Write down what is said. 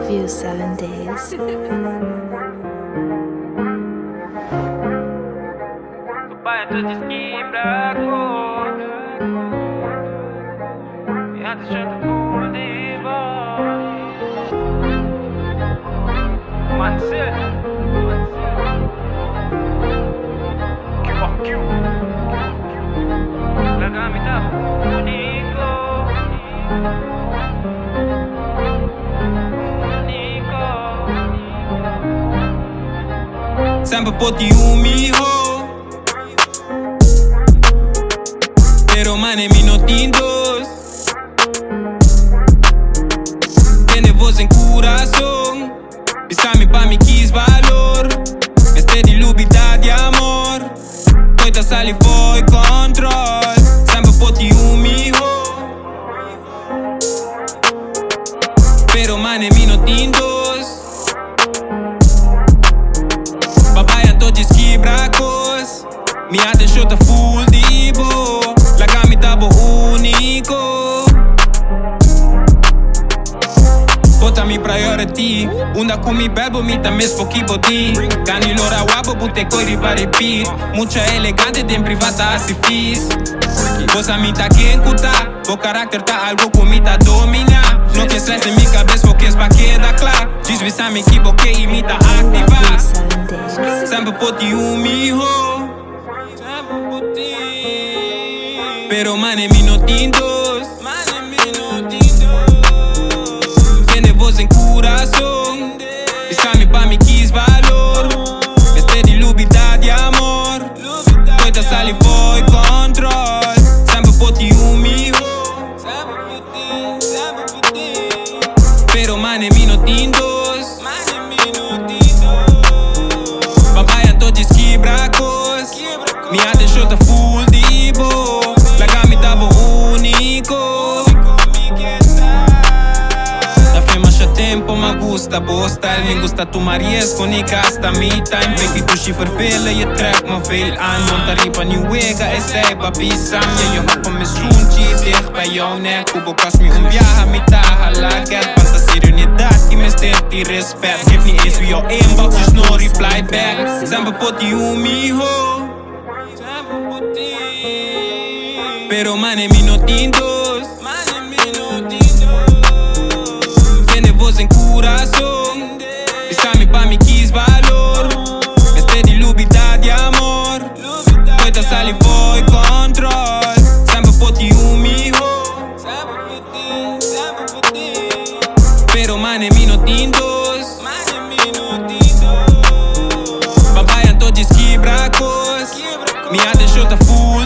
love you 7 days. Bayan to this game black hole. You had to shut the fool diva. Mansell. Q. La gamit ako Nico. Sempre poti umiho, pero mane minutindos. Tiene voz en corazón, pisami pa mi quis valor. Este di lubida di amor, toita sali foi control. Sempre poti umiho, pero mane minutindos. Babayan to jiski brakos, mi attention ta full dibo. La gamit abo unico. Bota mi priority, unda ku mi belbo mi ta mes poki body. Gani lora wabo bute koi ripare pi. Mucha elegante den privata asi fis. Bosa mi ta quien kuta, bo carácter ta algo ku mi ta domina. No que stress en mi cabeza porque es pa queda clar. Jis visa mi equivoqué y mi ta activa. Sempre poti umiho, pero mane minutindos. Tiene voz en corazón, pisami pa mi quis valor. Este di lubida di amor, toita sali foi control. Sempre poti umiho, pero mane minutindos. Babayan to jiski brakos, mi attention ta full dibo. La gamit abo unico. La fe masha tempo ma gusta bostyle. Mi gusta tu mariesco ni gasta mi time. Baby tu shi vervelen, je trekt me veel aan. Want taripa nu wega en zij babi sam. Ja, je houdt van mijn zoentje dicht bij jouw nek. Kubo kas mi viaja mi taha laget. Fantasie unidad y me senti respect. Geef niet eens wie jouw inbox, dus no reply back. Sempre poti umiho, pero mane minutindos. Tiene voz en corazón, pisami pa mi quis valor. Este di lubida di amor, toita sali foi control. Sempre poti umiho, pero mane minutindos. Babayan to jiski brakos, mi attention ta full